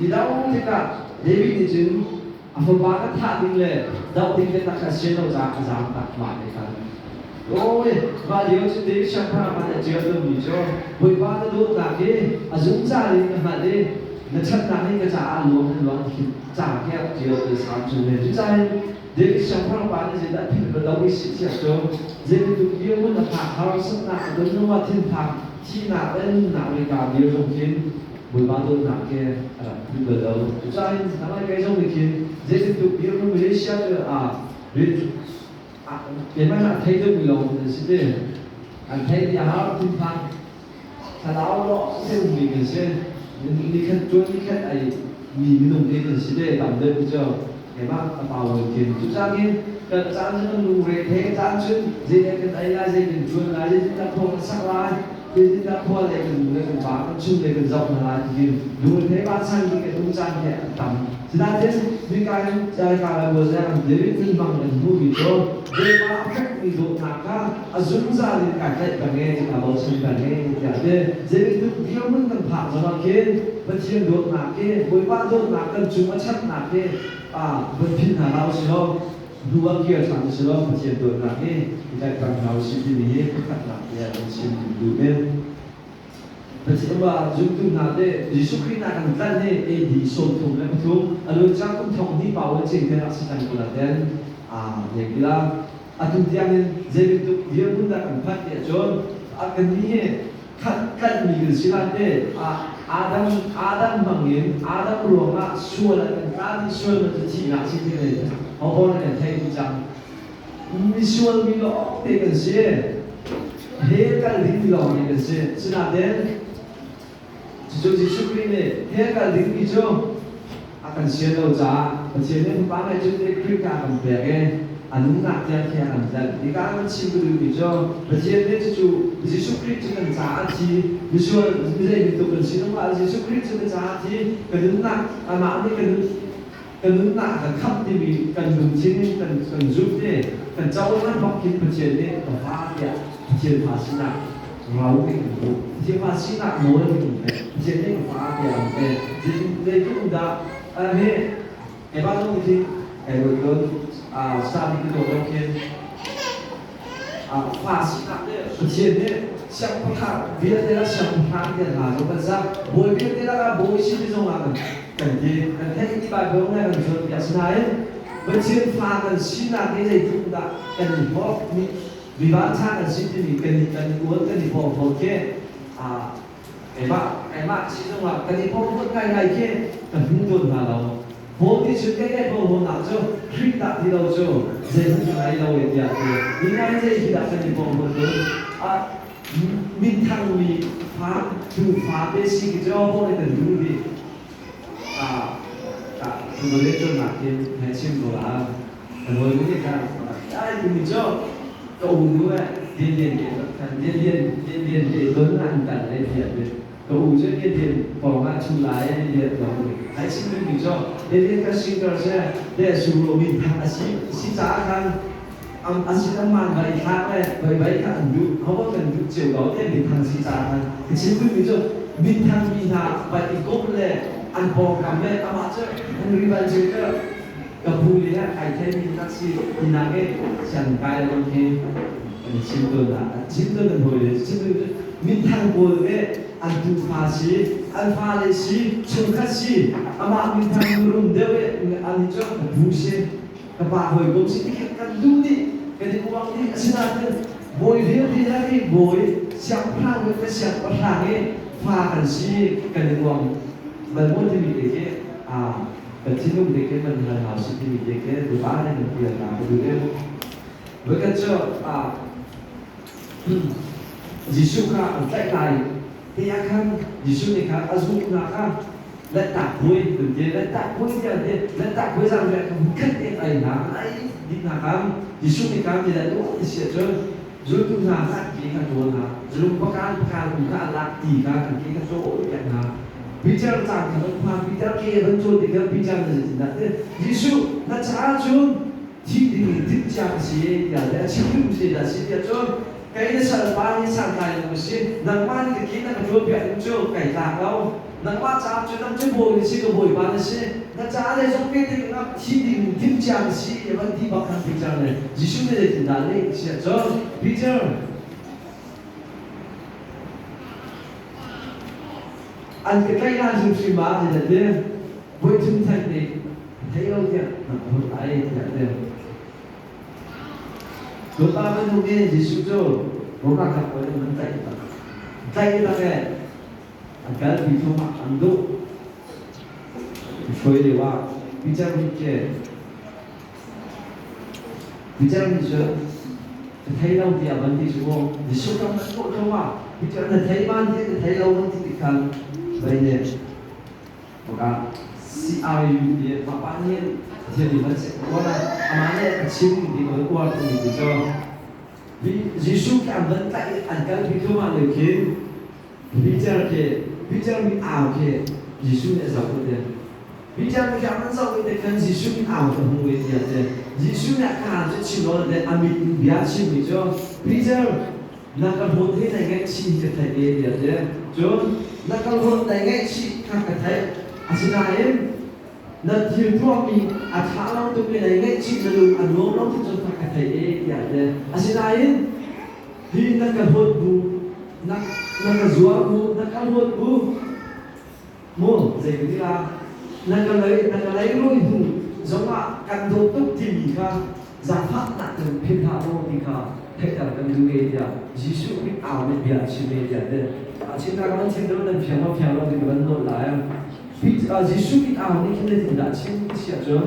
đi đâu thì cả David thì chứ phần ba cái thà đi lệ đâu thì cái ta cái xuyên đâu ra giảm đặt lại cái ôi và điều chứ David chẳng phải mà để chơi được gì cho với ba cái đốt là cái dũng ra đi cái mà đi nó chắc là cái trả luôn thì trả cái chơi được sáng chủ này chúng ta David chẳng phải mà để đã thích được đâu cái sự chết cho David được yêu muốn là phạt họ sắp nạp đến nó mà thiên phạt chi nạp đến nạp về cả điều trong kiến với ba đốt nạp kia đi được đâu chúng ta nói cái trong cái kiến David được yêu muốn Malaysia cái mà là thấy được lòng thì sẽ thế anh thấy nhà họ thiên phạt thà đó đó sẽ mình sẽ đi khách chuột đi khách ấy mình đồng tiền thì sẽ để đảm đơn cho cái bác bảo người tiền chúng ta nghe cần sáng cho nó đủ về thế sáng chứ gì đây cái ấy là gì cần chuột là gì chúng ta không sắc lại thì chúng ta qua lại cần phá cần chung lại cần rộng là thì đủ thế bác sang thì cái không gian nhẹ tầm chúng ta thấy những cái là vừa ra để cân bằng là mua bị cho để mà khách bị đột ngạt cả dùng ra thì cả cái cả nghe cả bao nhiêu cả nghe để dễ bị đụng nhiều hơn cần phá cho nó kia vẫn chiếm đột ngạt kia với ba đột ngạt cần chúng nó chắc ngạt kia vẫn pin là lao xíu đua kia thằng xíu vẫn chiếm đột ngạt kia thì cái càng lao xíu thì mình hết các ngạt kia vẫn chiếm đủ bên vậy thì mà dùng từ nào để Jesus Christ là cần tân này để đi sâu thủng lại một chút rồi chắc cũng thông đi bảo với chính cái sự thành của là đến những cái là chúng ta nên dễ bị tụt nhiều hơn là cần phát triển cho cái này kan mình sẽ làm để Adam mangin Adam ruộng á xua là cần ta đi xua là chỉ là chỉ thế này họ nói là thấy rằng mình xua mình lo để cần gì hết cái linh lo để cần gì xin làm đến cho Jesus Christ này hết cái linh gì cho akan siya daw sa kasi yung pangay yung Christ ka ang peke anong naktiyan kaya ang dal di ka ang siguro dito kasi yung Jesus Christ yung sa ati visual hindi ito kan sino ba Jesus Christ yung sa ati kanun na ama ni kanun na kan khắp thì kan dùng chính kan giúp thế kan cháu nó học kinh bạch chiến đấy và phá địa chiến phá sinh nặng máu cái chiến phá sinh nặng mỗi cái chiến đấy phá địa cái đây cũng đã cái bao nhiêu thì cái rồi sao thì cái đồ đâu kia phá sinh nặng đấy chiến đấy sang phá việc đấy là sang phá cái là nó vẫn ra bồi việc đấy là bồi sinh trong làm cần gì cần thấy cái bài vở này cần chuẩn bị xin này vẫn chiến phá cần xin là cái gì chúng ta cần có vì bạn cha cần xin thì cần uống cần bỏ kia cái bạn xin trong là cần bỏ một ngày kia cần không tuần là đâu vốn thì chuyện cái bỏ vốn nào cho khi đặt thì đâu cho dễ không phải đâu vậy nhỉ những cái gì thì đặt cần bỏ vốn đó mình thằng mình phá từ phá để xin cái cho vốn cần đủ đi chúng tôi lên cho mặt thì hay xem của rồi cái ai thì mình cho cầu nữa liên để lớn ăn cả đây thiệt cầu cho liên bỏ ra chung lái liên đó hãy xin mình cho liên các sinh ra sẽ để sử dụng mình thằng xin giá khăn xin ăn mặn vậy khác này vậy cả ăn đủ không có cần chiều đó để mình thằng xin giá khăn thì xin mình cho mình thằng mình vậy thì cũng là ăn bò cảm thấy ăn chứ ăn đi vào chơi cơ gặp vui đấy ai thấy mình taxi thì là cái chẳng cái luôn thì xin tôi là hồi đấy xin tôi mình thằng bồi đấy ăn tu pha xí chung khát xí mà mình thằng rung đều đấy ăn cho vui xí các bạn hồi cũng xin cái căn du đi cái gì cũng đi xin ăn bồi việc thì ra đi bồi sáng phang với cái sáng bắt hàng ấy pha cần xí cần đi uống mình muốn thì mình để cái cần xin lúc để cái mình là học sinh thì mình để cái từ ba đến một tiền là một đứa với cái cho Giêsu ka ở tại này thì akan Giêsu này ka azuk na ka letak vui từ thế letak vui thế letak vui rằng là không cách để ai đi na ka Giêsu này ka thì là đúng thì sẽ cho rồi cũng là các cái đồ na rồi có cái cũng cả lạc gì cả cái chỗ vậy na bicara tentang apa bicara ke betul dengan bicara tentang Yesus nak cakap jadi tidak sih ya dah sih dia dah sih dia tu cái nó sợ ba như sang này là một xin nắng ba thì cái nó có việc cũng chưa cải tạo đâu nắng ba chạm cho năm chiếc bồi thì xin cái bồi ba thì xin nó trả đây trong cái thì nó chỉ định thêm chạm xí để vẫn đi vào hàng tình trạng này chỉ xuống đây thì đã lấy sẽ cho bây giờ anh cái cây lan dùng xí má thì là thế với chúng thành thì thấy đâu nhỉ một ai nhận được chúng ta vẫn không nghe gì xuống cho một các cặp với mình tay là cái anh cái bị thua mặt anh đủ rồi để vào bicara bicara thấy đâu thì vấn đề số thì số trong nó cũng không à bicara là thấy ban thế thì thấy đâu thì cần vậy nè một cái CRU thì mà bạn nhé thì mình sẽ có là mà nhé chịu thì mới qua thì mình cho vì Giêsu cảm vẫn tại anh cái bị thua mặt điều kiện bicara mình ảo thì Giêsu sẽ giàu hơn bicara jangan sampai dengan Yesus ini out of the way Yesus nak kan je cino de amit biar cino jo bicara nak hot he nai ngai chi je thai dia je jo nak hot nai ngai chi ka ka thai asinain na thiu thua mi a tha lo tu nai ngai chi na lu an lo lo tu ka ka thai dia je asinain hi nak hot bu nak zuar bu nak hot bu mo je cái là nâng lấy lôi hù giống là căn đồ tốt thì mình cả giải pháp nạn từ phiên thảo đồ thì cả thế là cầnดูเองเนี่ยGiêsu biết ảo nên biệt chỉ nên vậy đấy chính là cái chuyện đó là phiền nó thì vẫn nổi lại biết Giêsu biết ảo nên cái này thì đã chính sẽ rồi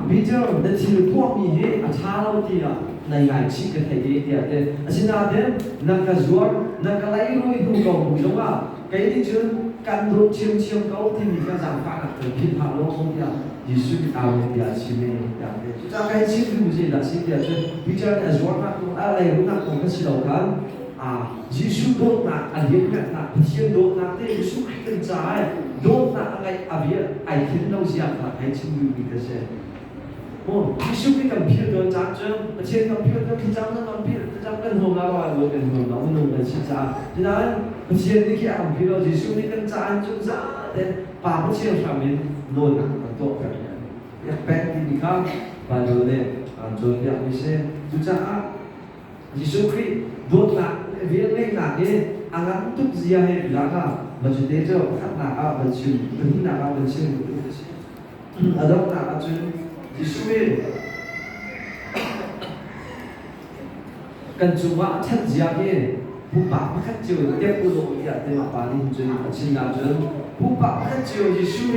bây giờ nó chỉ có mình hết thao thì này ngày chỉ cái thầy đấy đấy chính là thế nâng cái ruột nâng cái lấy lôi hù cầu giống là cái đi chứ căn đồ chiêm cấu thì mình phải giảm phát được phiền thảo đồ không nhỉ Giêsu biết ảo nên biệt chỉ nên vậy chúng ta cái chiêm cái gì là xin biệt chứ bây giờ là ruột nó cũng đã lấy nó cũng có sự đầuกันGiêsu đốt nát anh biết cái nát thiên đốt nát thế Giêsu cái trái đốt nát anh biết anh thiên đâu gì à phải chiêm cái gì Giêsu cái cầm phiêu đơn giản chứ trên cầm phiêu đơn cái trang nó cầm phiêu trang cần hồn là gọi là cần hồn nó nông là chỉ ra thế đấy trên cái cầm phiêu đơn Giêsu cái cần trang chúng ra để bà mới chiêu phạm mình nổi nặng và tội cả nhà bé thì đi khác và rồi này rồi nhận mình xem chúng ta Giêsu Christ đốt nát viết lên nát đi anh ăn chút gì hay là cả mà chúng ta cho khát nát mà chúng đứng nát mà chúng ở đâu nát chúng Giêsu cần chúng ta thật gì vậy bố bà khát chiều tiếp cô đội vậy để mà bà đi chơi xin làm chơi bố bà khát chiều Giêsu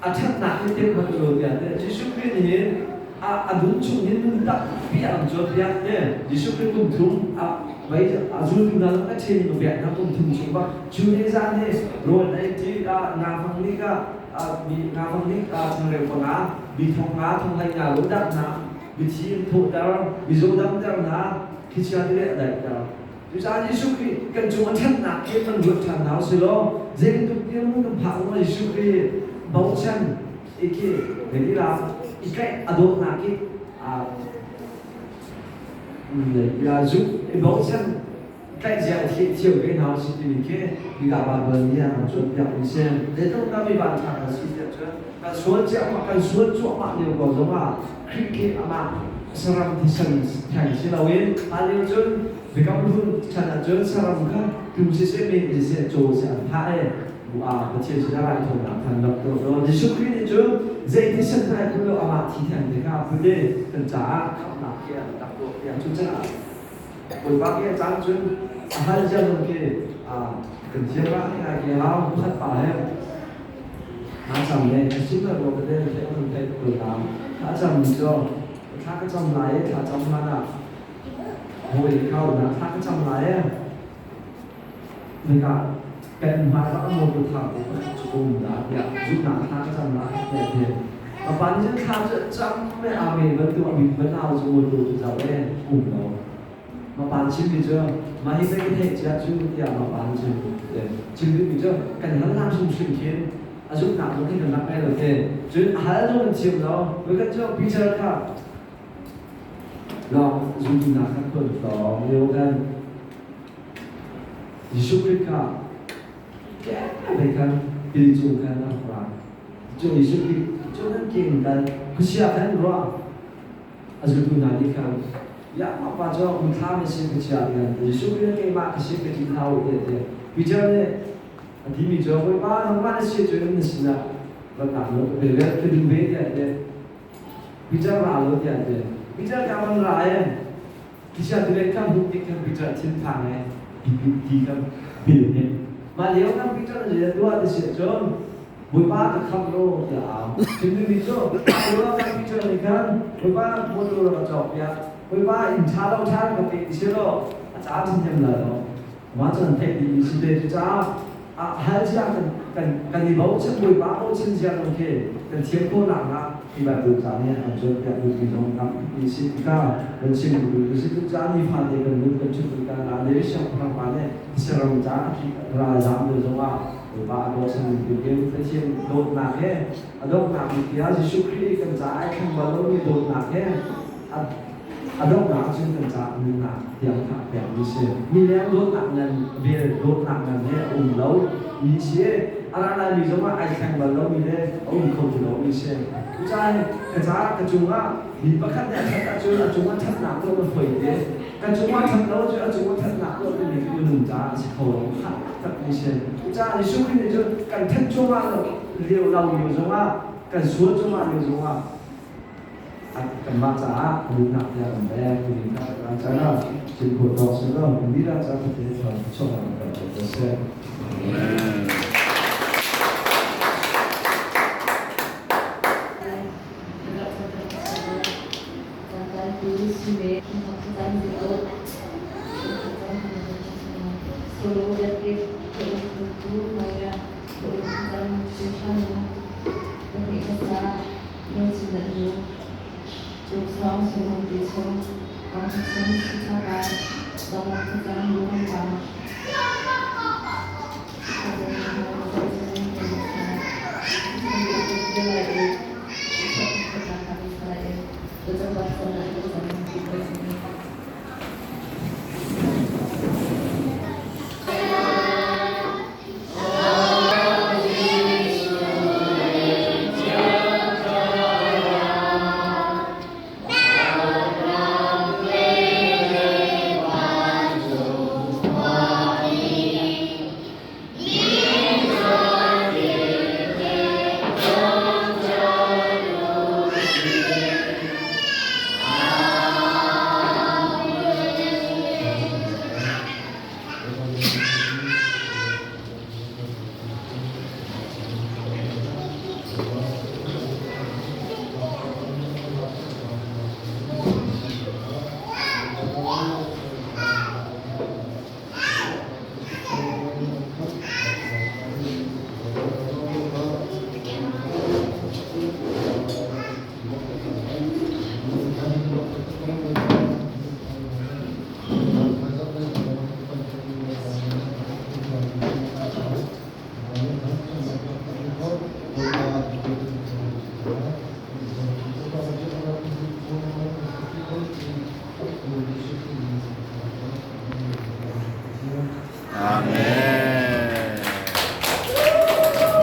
thật nặng cái tiếp cô đội vậy để Giêsu này đúng chung những đặc biệt làm cho biết nhé Giêsu cũng đúng bây giờ dù chúng ta các trên đồ Việt nó cũng thường chúng ta chú ý ra thế rồi đây thì ngà phong lý cả bị ngà phong lý thằng này còn bị thông hành nhà lối đắp bị chim thụ đau bị dỗ đâm đau khi chia đi đấy đau chúng ta Giêsu khi cần chúng ta thân nặng khi mình vượt thẳng nào xí lo dễ tục tiêu muốn cầm pháo mà Giêsu khi bấu chân cái đi làm cái đốt nặng cái là giúp bấu chân cái gì thì chiều cái nào thì mình cái gặp bạn bè nhà chuẩn bị mình xem để chúng ta bị bạn thằng là gì chứ là xuống chợ mà cần xuống chỗ bạn đều có giống là cricket mà salam thì sân thành sẽ đâu yên anh yêu chân vì các luôn chẳng là chân salam khác cùng sẽ mình sẽ chỗ sẽ thay và chia sẻ lại thôi là thành lập rồi Giêsu Christ chứ dễ thì sân này cũng được mà thì thành thì cao vấn đề cần trả không là kia đặc độอย่างchúng ta buổi bác kia trang chúng hai dân kia cần chia bác cái kia lao cũng thất bại em hai trăm này chính là một cái đây sẽ không thể tự làm hai trăm cho hai cái trăm lại hai trăm mà là hồi cao là hai cái trăm lại mình cả cần phải có một cái thằng cùng đã giúp nào hai cái trăm lại để và bán những khá trăm mấy mình vẫn tự mình vẫn nào dùng một đồ giàu đen cùng đó mà bán chim thì chưa mà hiện tại cái thể chế chưa thì mà bán chim thì chưa cần hắn làm dùng chuyện kiến giúp nào cũng thì cần làm cái đầu tiên chứ hắn đâu mình chịu đó với cái cho bây giờ cả log zoom na kan kon to yo kan Yesus Kristus ya kan pilih kan apa jo Yesus Kristus jo kan king kan kesiapan roh azul nadi kan ya apa jo utama sih kesiapan Yesus Kristus ke mak kesiapan kita tahu dia bicara di bicara apa nama sih jo ini sih lah betul betul kedua dia bicara lalu dia bicara kawan raya bisa direkam buktikan bicara tentangnya dibuktikan bilnya malah kan bicara dia dua di situ beberapa kamera ya jadi itu kalau kan bicara kan beberapa modul macam ya beberapa incara tapi di situ acara macam macam teknik di situ hal kan di bawah sebelum bawah senjata oke kan tempo lama tiba berjalannya anjur tiap begitu di situ dan sini di situ jalan pada kan bukan cukup kan ada siapa pada serang jalan rajam itu semua beberapa dosen bikin kecil dot naknya dia Yesus kan jalan kan baru dot naknya ada orang yang tak minat yang tak biasa. Miliar dot naknya biar dot naknya laut 이시에 아라나 미조마 아이칸 발로미네 콩콩로 이시에 우자이 그자 그중아 미박한데 그자 중아 찾나고 보이데 그중아 찾나고 중아 찾나고 이거는 자 시코 딱 이시에 우자 이슈리네 저 간탄조마 리오라고 요조마 간 수어조마 요조마 맞아 우리나라 내 우리나라 라자나 지금 도서로 우리나라 자체에서 처음으로 그래서 Trong